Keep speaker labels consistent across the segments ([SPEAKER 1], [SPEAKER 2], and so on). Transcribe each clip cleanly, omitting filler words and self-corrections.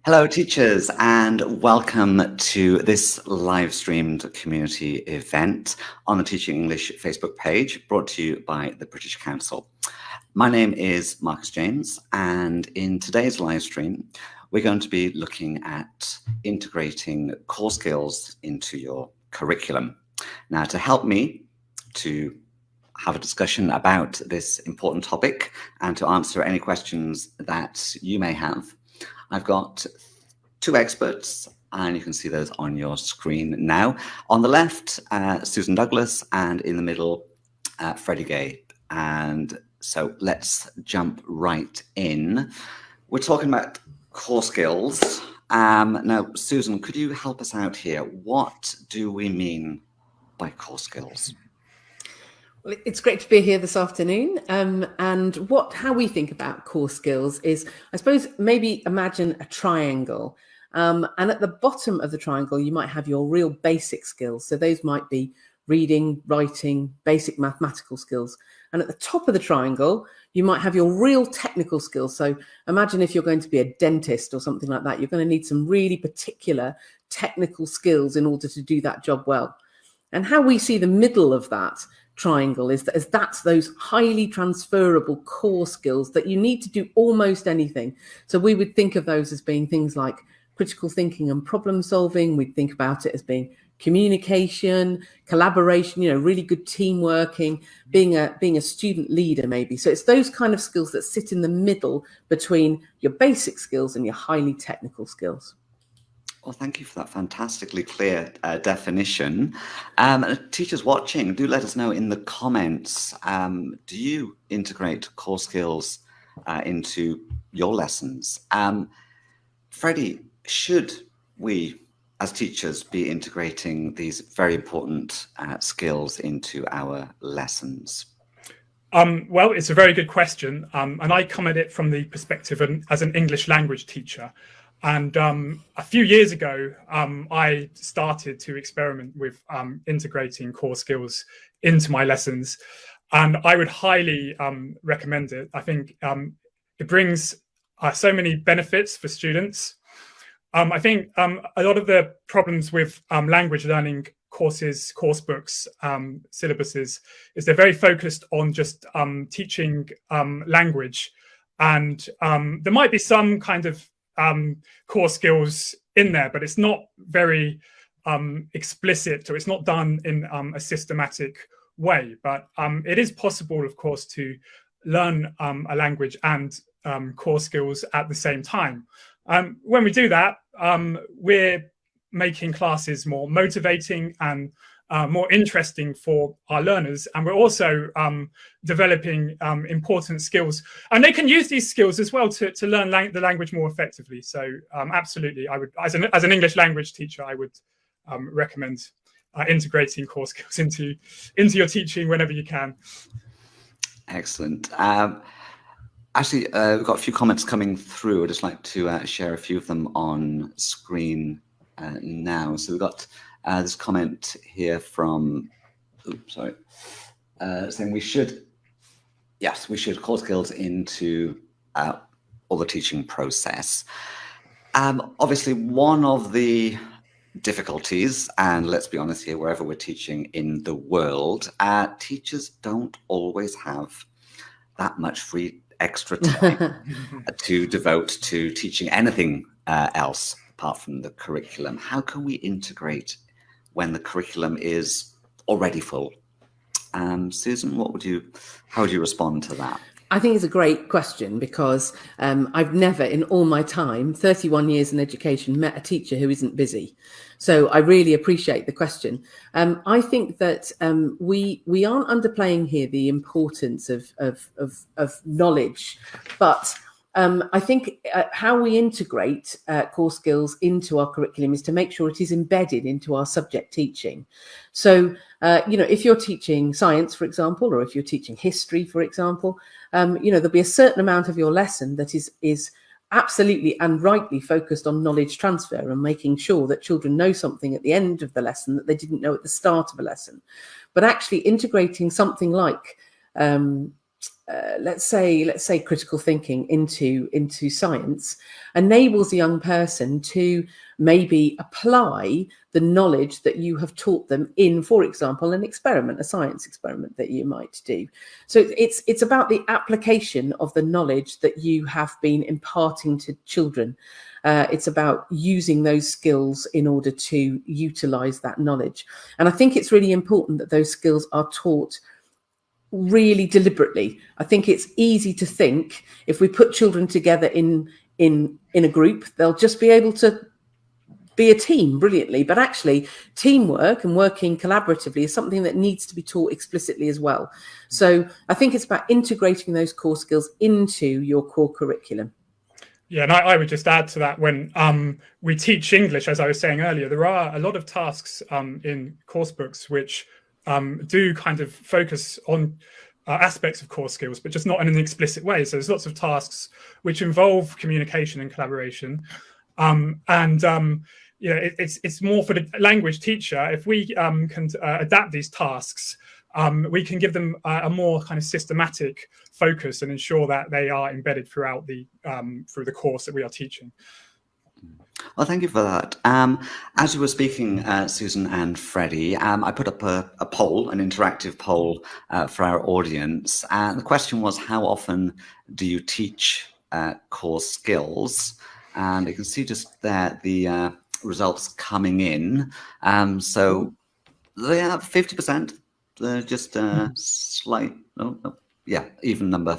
[SPEAKER 1] Hello, teachers, and welcome to this live streamed community event on the Teaching English Facebook page brought to you by the British Council. My name is Marcus James, and in today's live stream, we're going to be looking at integrating core skills into your curriculum. Now, to help me to have a discussion about this important topic and to answer any questions that you may have, I've got two experts, and you can see those on your screen now. On the left, Susan Douglas, and in the middle, Freddie Gay. And so let's jump right in. We're talking about core skills. Now, Susan, could you help us out here? What do we mean by core skills?
[SPEAKER 2] Well, it's great to be here this afternoon. And how we think about core skills is, I suppose, maybe imagine a triangle. And at the bottom of the triangle, you might have your real basic skills. So those might be reading, writing, basic mathematical skills. And at the top of the triangle, you might have your real technical skills. So imagine if you're going to be a dentist or something like that, you're going to need some really particular technical skills in order to do that job well. And how we see the middle of that triangle is that that's those highly transferable core skills that you need to do almost anything. So we would think of those as being things like critical thinking and problem solving. We'd think about it as being communication, collaboration, really good team working, being a student leader maybe. So it's those kind of skills that sit in the middle between your basic skills and your highly technical skills.
[SPEAKER 1] Well, thank you for that fantastically clear definition. Teachers watching, do let us know in the comments, do you integrate core skills into your lessons? Freddie, should we as teachers be integrating these very important skills into our lessons?
[SPEAKER 3] Well, it's a very good question. And I come at it from the perspective as an English language teacher. And a few years ago, I started to experiment with integrating core skills into my lessons. And I would highly recommend it. I think it brings so many benefits for students. I think a lot of the problems with language learning courses, course books, syllabuses, is they're very focused on just teaching language. And there might be some kind of core skills in there, but it's not very explicit, or it's not done in a systematic way. But it is possible, of course, to learn a language and core skills at the same time. When we do that, we're making classes more motivating and more interesting for our learners, and we're also developing important skills, and they can use these skills as well to learn the language more effectively. So absolutely, I would, as an English language teacher, I would recommend integrating core skills into your teaching whenever you can.
[SPEAKER 1] Excellent. Actually, we've got a few comments coming through. I'd just like to share a few of them on screen now. So we've got this comment here from, saying we should core skills into all the teaching process. Obviously, one of the difficulties, and let's be honest here, wherever we're teaching in the world, teachers don't always have that much free extra time to devote to teaching anything else apart from the curriculum. How can we integrate when the curriculum is already full? Susan, how would you respond to that?
[SPEAKER 2] I think it's a great question, because I've never in all my time, 31 years in education, met a teacher who isn't busy. So I really appreciate the question. I think that we aren't underplaying here the importance of knowledge, but I think how we integrate core skills into our curriculum is to make sure it is embedded into our subject teaching. So, if you're teaching science, for example, or if you're teaching history, for example, there'll be a certain amount of your lesson that is absolutely and rightly focused on knowledge transfer and making sure that children know something at the end of the lesson that they didn't know at the start of a lesson. But actually integrating something like let's say critical thinking into science, enables a young person to maybe apply the knowledge that you have taught them in, for example, an experiment, a science experiment that you might do. So it's about the application of the knowledge that you have been imparting to children. It's about using those skills in order to utilize that knowledge. And I think it's really important that those skills are taught really deliberately. I think it's easy to think if we put children together in a group, they'll just be able to be a team brilliantly. But actually, teamwork and working collaboratively is something that needs to be taught explicitly as well. So I think it's about integrating those core skills into your core curriculum.
[SPEAKER 3] Yeah, and I would just add to that, when we teach English, as I was saying earlier, there are a lot of tasks in course books which do kind of focus on aspects of core skills, but just not in an explicit way. So there's lots of tasks which involve communication and collaboration. It's more for the language teacher. If we can adapt these tasks, we can give them a more kind of systematic focus and ensure that they are embedded throughout through the course that we are teaching.
[SPEAKER 1] Well, thank you for that. As you were speaking, Susan and Freddie, I put up a poll, an interactive poll for our audience. And the question was, how often do you teach core skills? And you can see just there the results coming in. So they have 50%, just slight, even number,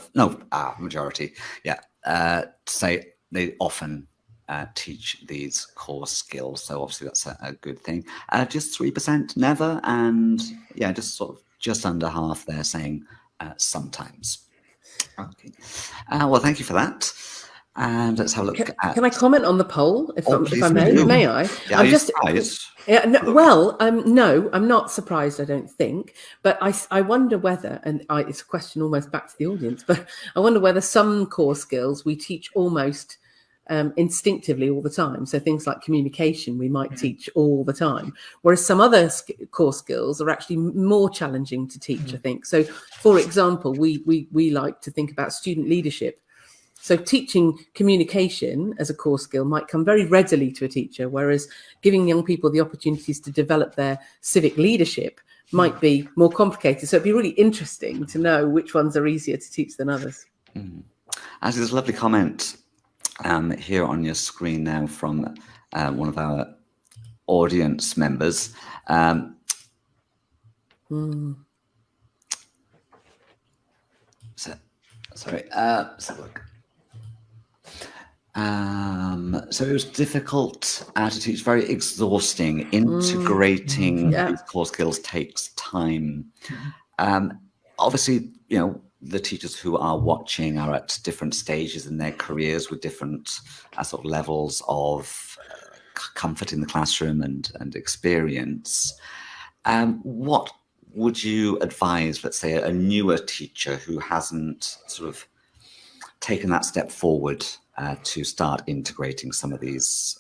[SPEAKER 1] majority, say they often teach these core skills. So obviously that's a good thing. Just 3% never, and just under half there saying sometimes. Okay. Well, thank you for that. And let's have a look.
[SPEAKER 2] Can I comment on the poll, if I may?
[SPEAKER 1] Do.
[SPEAKER 2] May I?
[SPEAKER 1] Yeah, I'm just surprised.
[SPEAKER 2] No, I'm not surprised, I don't think. But I wonder whether, and it's a question almost back to the audience, but I wonder whether some core skills we teach almost instinctively all the time. So things like communication we might teach all the time, whereas some other core skills are actually more challenging to teach, I think. So, for example, we like to think about student leadership. So teaching communication as a core skill might come very readily to a teacher, whereas giving young people the opportunities to develop their civic leadership might be more complicated. So it'd be really interesting to know which ones are easier to teach than others.
[SPEAKER 1] As there's a lovely comment here on your screen now from one of our audience members. Sorry, let's have a look. So it was difficult to teach, very exhausting. Integrating these core skills takes time. Obviously, the teachers who are watching are at different stages in their careers with different sort of levels of comfort in the classroom and experience. What would you advise, let's say, a newer teacher who hasn't sort of taken that step forward to start integrating some of these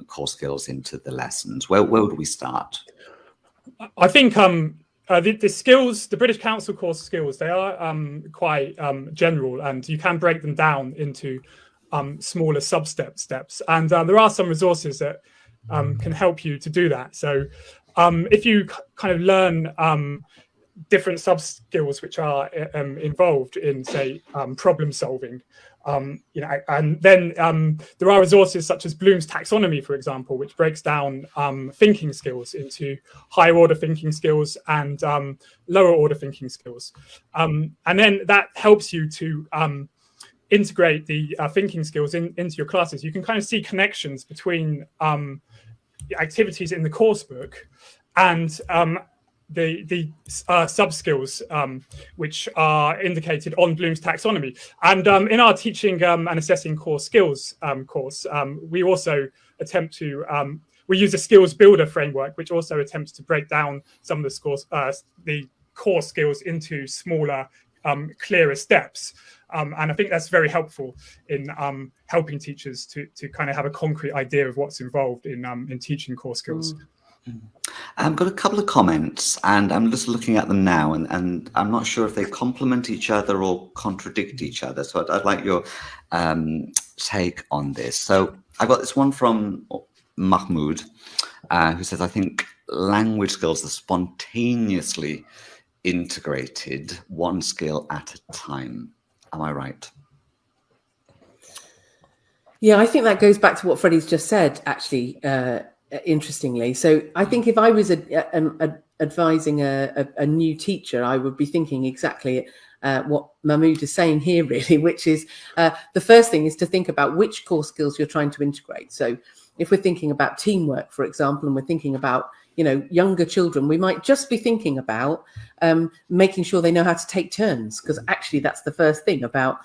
[SPEAKER 1] core skills into the lessons? Where would we start?
[SPEAKER 3] I think the skills, the British Council course skills, they are quite general, and you can break them down into smaller steps. And there are some resources that can help you to do that. So if you kind of learn different sub-skills which are involved in, say, problem solving, and then there are resources such as Bloom's taxonomy, for example, which breaks down thinking skills into higher order thinking skills and lower order thinking skills. And then that helps you to integrate the thinking skills into your classes. You can kind of see connections between activities in the course book and the sub-skills which are indicated on Bloom's taxonomy. And in our teaching and assessing core skills course, we also attempt to, we use a skills builder framework, which also attempts to break down some of the core skills into smaller, clearer steps. And I think that's very helpful in helping teachers to kind of have a concrete idea of what's involved in teaching core skills.
[SPEAKER 1] I've got a couple of comments, and I'm just looking at them now, and I'm not sure if they complement each other or contradict each other. So I'd like your take on this. So I've got this one from Mahmoud, who says, I think language skills are spontaneously integrated, one skill at a time. Am I right?
[SPEAKER 2] Yeah, I think that goes back to what Freddie's just said, actually, interestingly. So I think if I was advising a new teacher, I would be thinking exactly what Mahmoud is saying here, really, which is the first thing is to think about which core skills you're trying to integrate. So if we're thinking about teamwork, for example, and we're thinking about, you know, younger children, we might just be thinking about making sure they know how to take turns, because actually that's the first thing about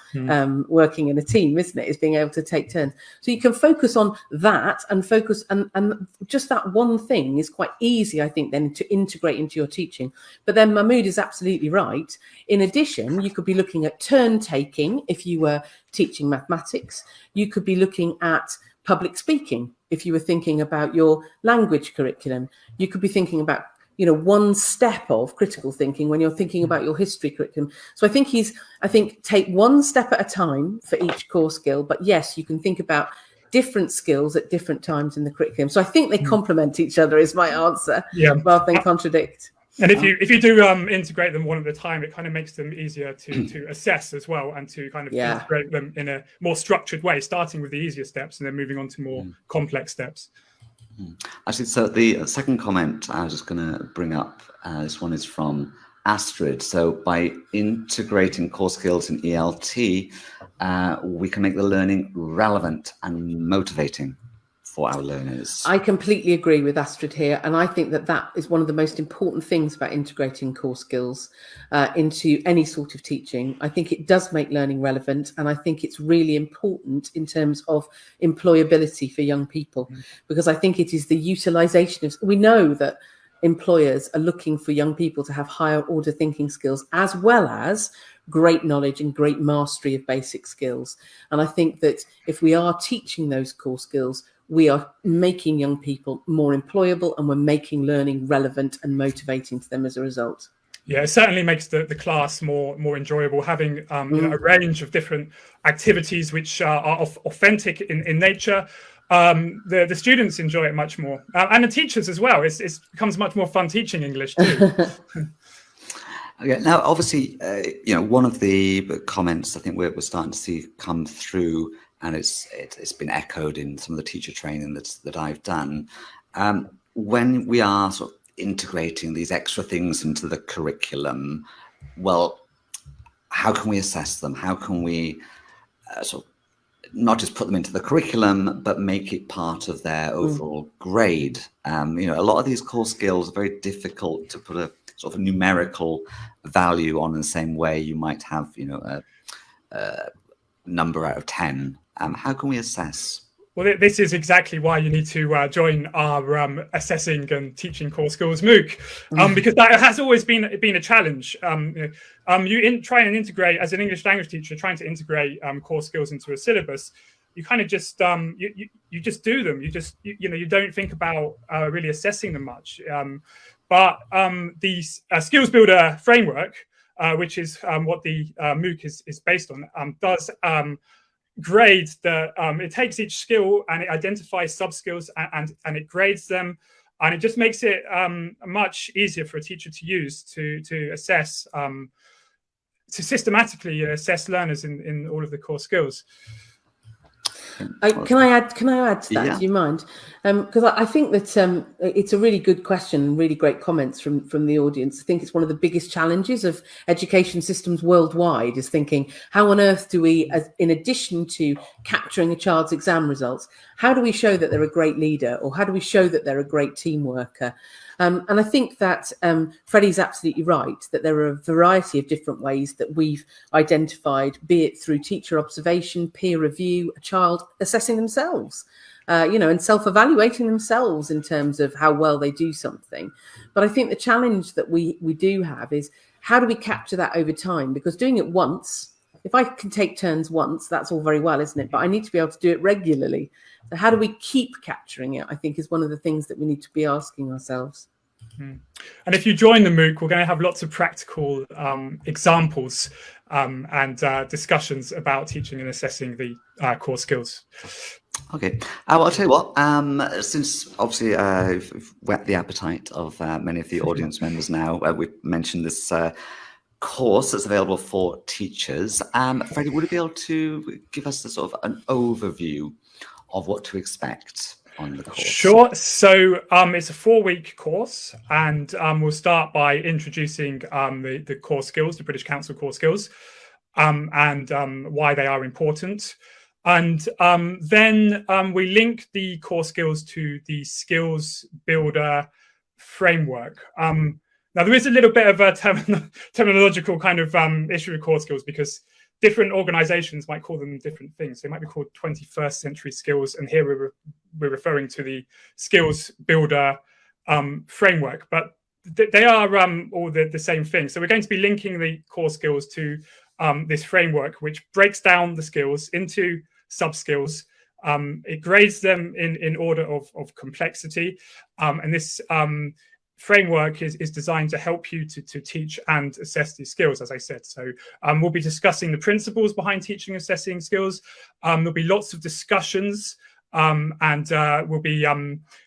[SPEAKER 2] working in a team, isn't it? Is being able to take turns. So you can focus on that and focus, and just that one thing is quite easy, I think, then to integrate into your teaching. But then Mahmoud is absolutely right. In addition, you could be looking at turn taking if you were teaching mathematics. You could be looking at public speaking if you were thinking about your language curriculum. You could be thinking about, you know, one step of critical thinking when you're thinking about your history curriculum. So I think take one step at a time for each core skill. But yes, you can think about different skills at different times in the curriculum. So I think they complement each other is my answer, rather than contradict.
[SPEAKER 3] And if you do integrate them one at a time, it kind of makes them easier to assess as well, and to kind of integrate them in a more structured way, starting with the easier steps and then moving on to more complex steps.
[SPEAKER 1] Actually, so the second comment I was just going to bring up, this one is from Astrid. So by integrating core skills in ELT, we can make the learning relevant and motivating for our learners.
[SPEAKER 2] I completely agree with Astrid here, and I think that is one of the most important things about integrating core skills into any sort of teaching. I think it does make learning relevant, and I think it's really important in terms of employability for young people, because I think it is the utilization of, we know that employers are looking for young people to have higher order thinking skills, as well as great knowledge and great mastery of basic skills. And I think that if we are teaching those core skills, we are making young people more employable, and we're making learning relevant and motivating to them as a result.
[SPEAKER 3] Yeah, it certainly makes the class more enjoyable, having you know, a range of different activities which are authentic in nature. The students enjoy it much more, and the teachers as well. It becomes much more fun teaching English too.
[SPEAKER 1] Okay, now obviously, you know, one of the comments I think we're starting to see come through, and it's been echoed in some of the teacher training that I've done, when we are sort of integrating these extra things into the curriculum, well, how can we assess them? How can we sort of not just put them into the curriculum, but make it part of their overall grade? You know, a lot of these core skills are very difficult to put a sort of numerical value on in the same way you might have, you know, a number out of 10. How can we assess?
[SPEAKER 3] Well, this is exactly why you need to join our assessing and teaching core skills MOOC, because that has always been a challenge. You try and integrate, as an English language teacher, trying to integrate core skills into a syllabus. You kind of just you just do them. You know, you don't think about really assessing them much. But the skills builder framework, which is what the MOOC is based on, does grade it takes each skill and it identifies sub skills and it grades them, and it just makes it much easier for a teacher to use to assess, to systematically assess learners in all of the core skills.
[SPEAKER 2] Can I add to that? Do you mind? Because I think that it's a really good question and really great comments from the audience. I think it's one of the biggest challenges of education systems worldwide, is thinking, how on earth do we, in addition to capturing a child's exam results, how do we show that they're a great leader, or how do we show that they're a great team worker? And I think that Freddie's absolutely right, that there are a variety of different ways that we've identified, be it through teacher observation, peer review, a child assessing themselves, you know, and self-evaluating themselves in terms of how well they do something. But I think the challenge that we do have is, how do we capture that over time? Because doing it once, if I can take turns once, that's all very well, isn't it? But I need to be able to do it regularly. So how do we keep capturing it, I think, is one of the things that we need to be asking ourselves.
[SPEAKER 3] And if you join the MOOC, we're going to have lots of practical examples and discussions about teaching and assessing the core skills.
[SPEAKER 1] Okay, well, I'll tell you what, since obviously we've whet the appetite of many of the audience members now, we've mentioned this course that's available for teachers. Freddie, would you be able to give us a sort of an overview of what to expect on the course?
[SPEAKER 3] Sure. So it's a 4-week course, and we'll start by introducing the core skills, the British Council core skills, and why they are important. And then we link the core skills to the skills builder framework. Now, there is a little bit of a terminological kind of issue with core skills, because different organizations might call them different things. They might be called 21st century skills, and here we're referring to the skills builder framework, but they are all the same thing. So we're going to be linking the core skills to this framework, which breaks down the skills into sub-skills. It grades them in order of complexity, and this framework is designed to help you to teach and assess these skills, as I said. So we'll be discussing the principles behind teaching and assessing skills. There'll be lots of discussions, and we'll be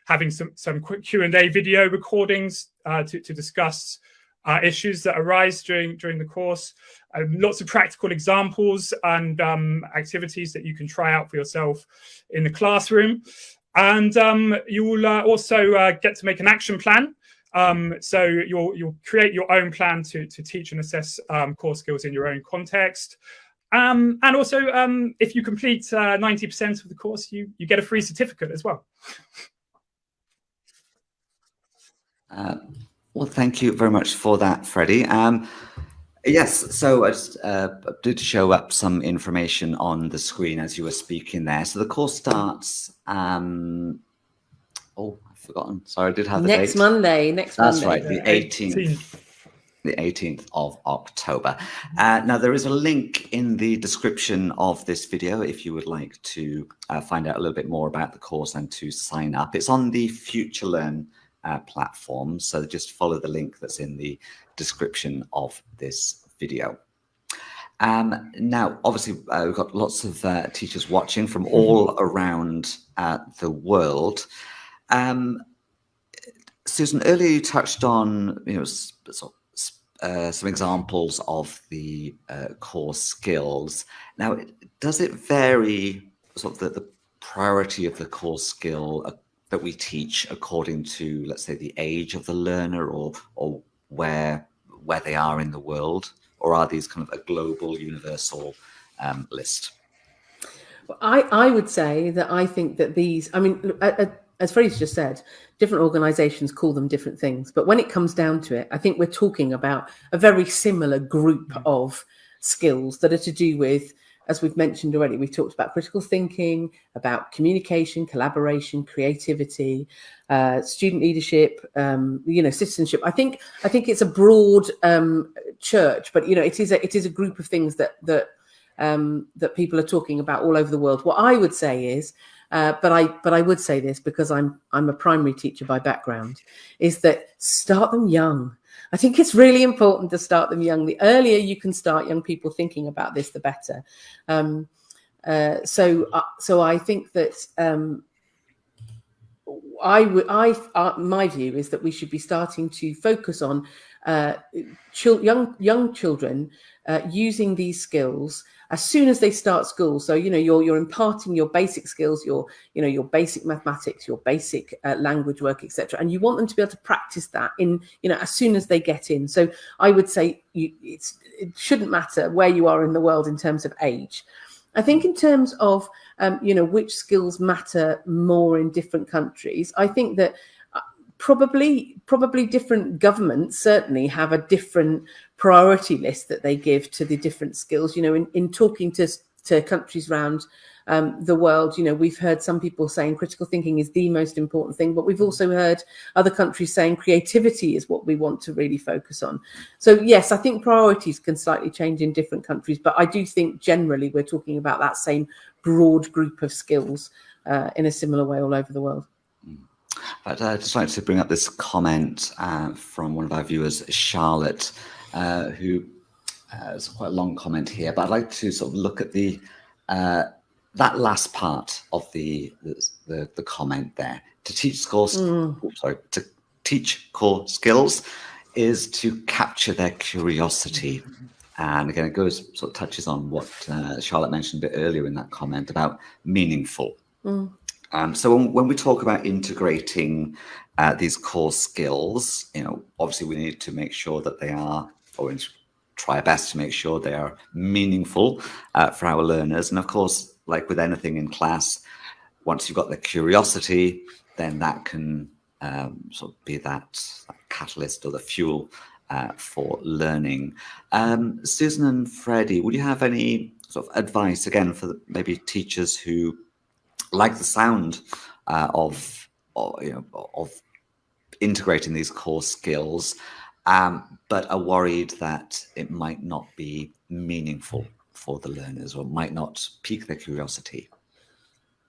[SPEAKER 3] having some quick Q&A video recordings to discuss issues that arise during the course. Lots of practical examples and activities that you can try out for yourself in the classroom. And you will also get to make an action plan. So you'll create your own plan to teach and assess core skills in your own context. And also, if you complete 90% of the course, you get a free certificate as well.
[SPEAKER 1] Well, thank you very much for that, Freddie. Yes, so I just did show up some information on the screen as you were speaking there. So the course starts, oh, I've forgotten. Sorry, I did have the
[SPEAKER 2] next
[SPEAKER 1] date.
[SPEAKER 2] Monday. Next Monday.
[SPEAKER 1] That's right, the 18th. The 18th of October. Now, there is a link in the description of this video if you would like to find out a little bit more about the course and to sign up. It's on the FutureLearn platform, so just follow the link that's in the description of this video. Now, obviously, we've got lots of teachers watching from all around the world. Susan, earlier you touched on, some examples of the core skills. Now, does it vary, sort of the priority of the core skill that we teach according to, let's say, the age of the learner or where they are in the world, or are these kind of a global, universal list?
[SPEAKER 2] Well, I would say that I think that these, I mean, as Freddie's just said, different organizations call them different things. But when it comes down to it, I think we're talking about a very similar group of skills that are to do with, as we've mentioned already, we've talked about critical thinking, about communication, collaboration, creativity, student leadership, citizenship. I think it's a broad church, but it is a group of things that people are talking about all over the world. What I would say is, but I would say this because I'm a primary teacher by background, is that start them young. I think it's really important to start them young. The earlier you can start young people thinking about this, the better. So I think that my view is that we should be starting to focus on young children using these skills as soon as they start school. So you're imparting your basic skills, your basic mathematics, your basic language work, etc. And you want them to be able to practice that as soon as they get in. So I would say it shouldn't matter where you are in the world in terms of age. I think in terms of which skills matter more in different countries, I think that probably different governments certainly have a different priority list that they give to the different skills. In talking to countries around the world, we've heard some people saying critical thinking is the most important thing, but we've also heard other countries saying creativity is what we want to really focus on. So yes, I think priorities can slightly change in different countries, but I do think generally we're talking about that same broad group of skills in a similar way all over the world.
[SPEAKER 1] But I'd just like to bring up this comment from one of our viewers, Charlotte, who has quite a long comment here, but I'd like to sort of look at the that last part of the comment there. To teach to teach core skills is to capture their curiosity. And again, it goes sort of touches on what Charlotte mentioned a bit earlier in that comment about meaningful. So when we talk about integrating these core skills, obviously we need to make sure that they are, or try our best to make sure they are meaningful for our learners. And of course, like with anything in class, once you've got the curiosity, then that can sort of be that catalyst or the fuel for learning. Susan and Freddie, would you have any sort of advice again for maybe teachers who like the sound of integrating these core skills, but are worried that it might not be meaningful for the learners or might not pique their curiosity?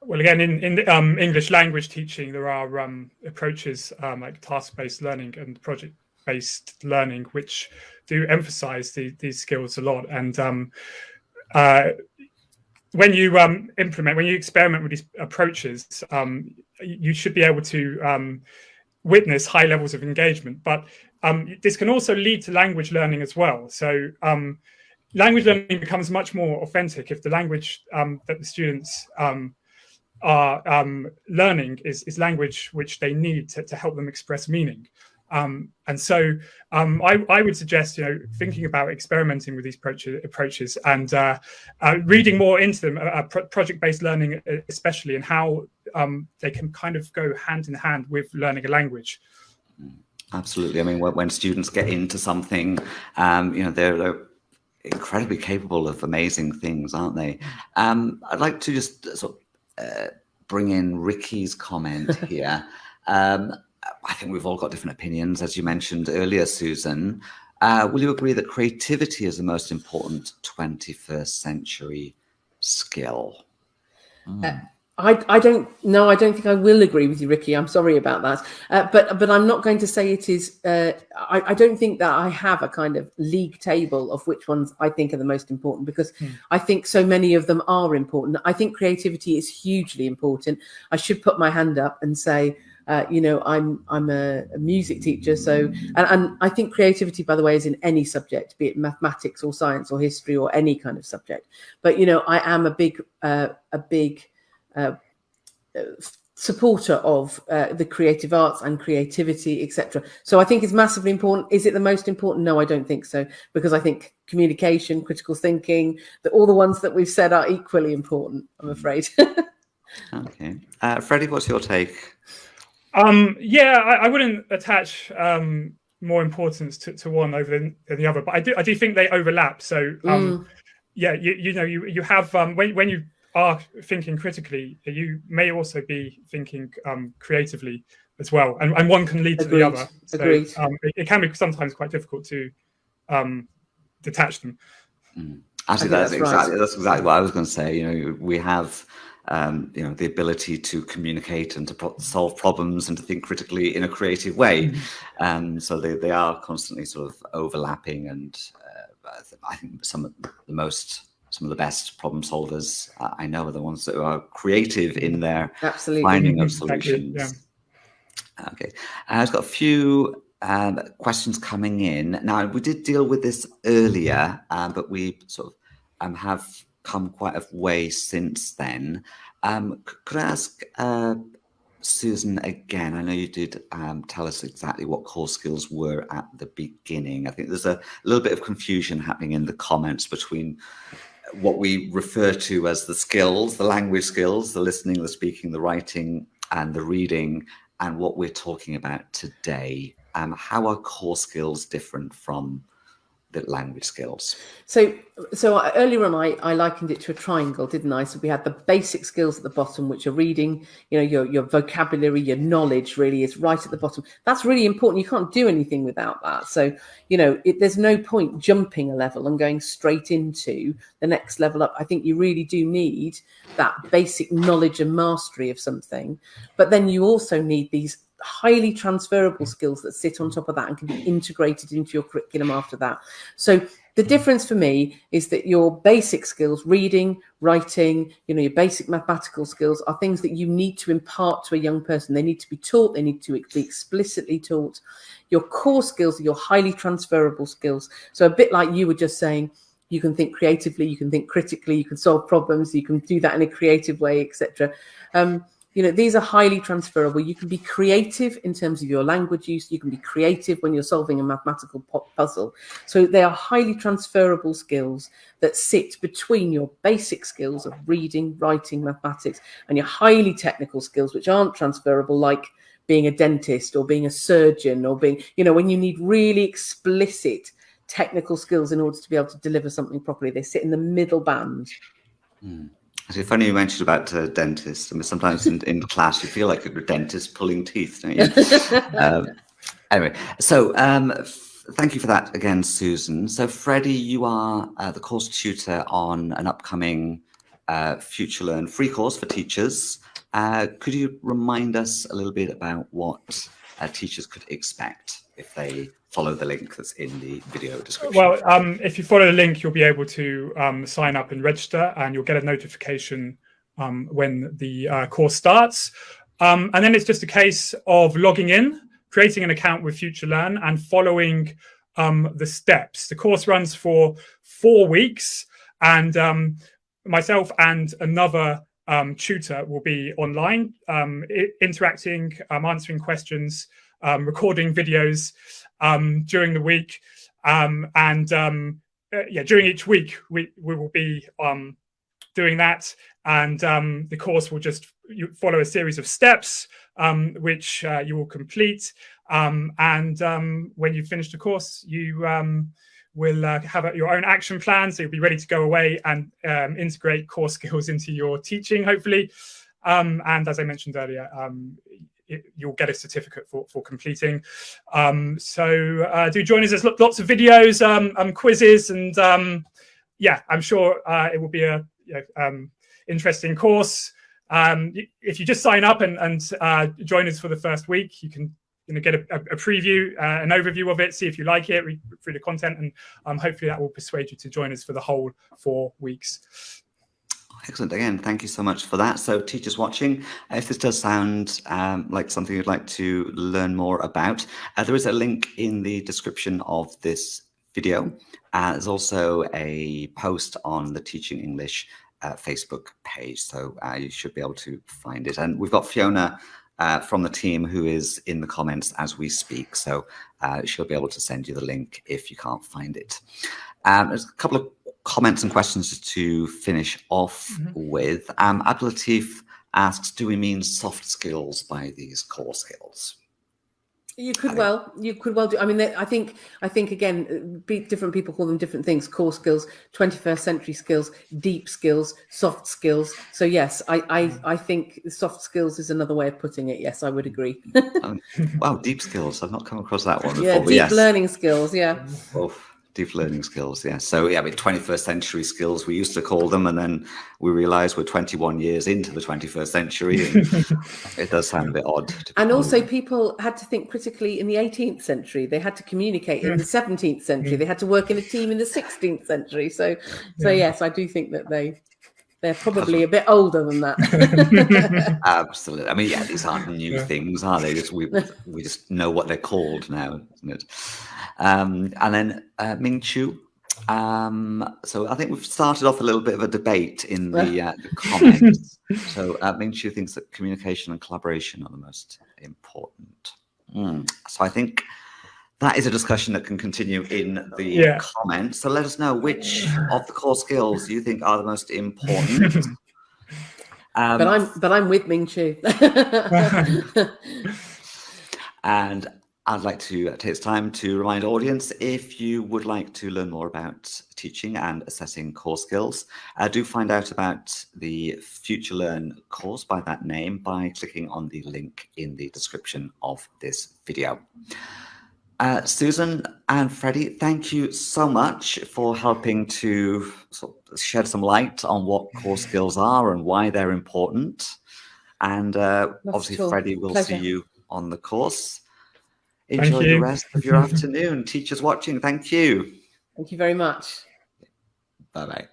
[SPEAKER 3] Well, again, in English language teaching, there are approaches like task-based learning and project-based learning, which do emphasize these skills a lot. And when you experiment with these approaches, you should be able to witness high levels of engagement. But this can also lead to language learning as well. So language learning becomes much more authentic if the language that the students are learning is language which they need to help them express meaning. And so I would suggest, thinking about experimenting with these approaches and reading more into them, project-based learning especially, and how they can kind of go hand in hand with learning a language.
[SPEAKER 1] Absolutely. I mean, when students get into something, they're incredibly capable of amazing things, aren't they? I'd like to just sort of bring in Ricky's comment here. I think we've all got different opinions, as you mentioned earlier, Susan. Will you agree that creativity is the most important 21st century skill?
[SPEAKER 2] I don't think I will agree with you, Ricky. I'm sorry about that. But I'm not going to say it is. I don't think that I have a kind of league table of which ones I think are the most important, because I think so many of them are important. I think creativity is hugely important. I should put my hand up and say, I'm a music teacher. So, and I think creativity, by the way, is in any subject, be it mathematics or science or history or any kind of subject. But, I am a big supporter of the creative arts and creativity, etc. So I think it's massively important. Is it the most important? No, I don't think so, because I think communication, critical thinking, all the ones that we've said are equally important, I'm afraid.
[SPEAKER 1] Okay. Freddie, what's your take?
[SPEAKER 3] I wouldn't attach more importance to one over than the other, but I do think they overlap. So you have when you are thinking critically, you may also be thinking creatively as well, and one can lead to the other. So it can be sometimes quite difficult to detach them.
[SPEAKER 1] Actually, that's exactly what I was going to say. We have the ability to communicate and to solve problems and to think critically in a creative way. So they are constantly sort of overlapping, and I think some of the best problem solvers I know are the ones that are creative in their finding of solutions. Yeah. Okay, I've got a few questions coming in. Now, we did deal with this earlier, but we sort of have come quite a way since then. Could I ask Susan again? I know you did tell us exactly what core skills were at the beginning. I think there's a little bit of confusion happening in the comments between what we refer to as the skills, the language skills, the listening, the speaking, the writing, and the reading, and what we're talking about today. How are core skills different from the language skills.
[SPEAKER 2] So earlier on, I likened it to a triangle, didn't I? So we had the basic skills at the bottom, which are reading, your vocabulary, your knowledge really is right at the bottom. That's really important. You can't do anything without that. So, there's no point jumping a level and going straight into the next level up. I think you really do need that basic knowledge and mastery of something. But then you also need these highly transferable skills that sit on top of that and can be integrated into your curriculum after that. So the difference for me is that your basic skills, reading, writing, your basic mathematical skills, are things that you need to impart to a young person. They need to be taught. They need to be explicitly taught. Your core skills are your highly transferable skills. So a bit like you were just saying, you can think creatively, you can think critically, you can solve problems, you can do that in a creative way, etc. These are highly transferable. You can be creative in terms of your language use. You can be creative when you're solving a mathematical puzzle. So they are highly transferable skills that sit between your basic skills of reading, writing, mathematics, and your highly technical skills, which aren't transferable, like being a dentist or being a surgeon or being, when you need really explicit technical skills in order to be able to deliver something properly. They sit in the middle band.
[SPEAKER 1] It's funny you mentioned about dentists. I mean, sometimes in class you feel like a dentist pulling teeth, don't you? Anyway, so thank you for that again, Susan. So Freddie, you are the course tutor on an upcoming Future Learn free course for teachers. Could you remind us a little bit about what teachers could expect if they follow the link that's in the video description?
[SPEAKER 3] Well, if you follow the link, you'll be able to sign up and register, and you'll get a notification when the course starts. And then it's just a case of logging in, creating an account with Future Learn, and following the steps. The course runs for 4 weeks, and myself and another tutor will be online, interacting, answering questions, recording videos during the week, during each week we will be doing that, and the course will just follow a series of steps which you will complete, and when you finish the course, you will have your own action plan, so you'll be ready to go away and integrate core skills into your teaching, hopefully, and as I mentioned earlier, you'll get a certificate for completing. So do join us. There's lots of videos, quizzes, and I'm sure it will be a interesting course. If you just sign up and join us for the first week, you can get a preview, an overview of it, see if you like it, read through the content, and hopefully that will persuade you to join us for the whole 4 weeks.
[SPEAKER 1] Excellent. Again, thank you so much for that. So teachers watching, if this does sound like something you'd like to learn more about, there is a link in the description of this video. There's also a post on the Teaching English Facebook page, so you should be able to find it. And we've got Fiona from the team who is in the comments as we speak, so she'll be able to send you the link if you can't find it. There's a couple of comments and questions to finish off with. Abdulatif asks, do we mean soft skills by these core skills?
[SPEAKER 2] You could well do. I mean, I think again, different people call them different things. Core skills, 21st century skills, deep skills, soft skills. So yes, I think soft skills is another way of putting it. Yes, I would agree.
[SPEAKER 1] Wow, deep skills. I've not come across that one before.
[SPEAKER 2] Yeah, deep learning skills. Yeah.
[SPEAKER 1] Oh. Deep learning skills, yeah. So yeah, with 21st century skills, we used to call them, and then we realised we're 21 years into the 21st century, and it does sound a bit odd.
[SPEAKER 2] And also, people had to think critically in the 18th century. They had to communicate in the 17th century. They had to work in a team in the 16th century. So yes, I do think that they're probably a bit older ting that.
[SPEAKER 1] Absolutely. I mean, yeah, these aren't new things, are they? We just know what they're called now, isn't it? And then Ming Chu. So I think we've started off a little bit of a debate in the comments. So Ming Chu thinks that communication and collaboration are the most important. So I think that is a discussion that can continue in the comments. So let us know which of the core skills you think are the most important.
[SPEAKER 2] But I'm with Ming Chu.
[SPEAKER 1] And I'd like to take this time to remind audience, if you would like to learn more about teaching and assessing core skills, do find out about the Future Learn course by that name by clicking on the link in the description of this video. Susan and Freddie, thank you so much for helping to sort of shed some light on what core skills are and why they're important. And obviously, Freddie, we'll see you on the course. Enjoy the rest of your afternoon. Teachers watching, thank you.
[SPEAKER 2] Thank you very much.
[SPEAKER 1] Bye-bye.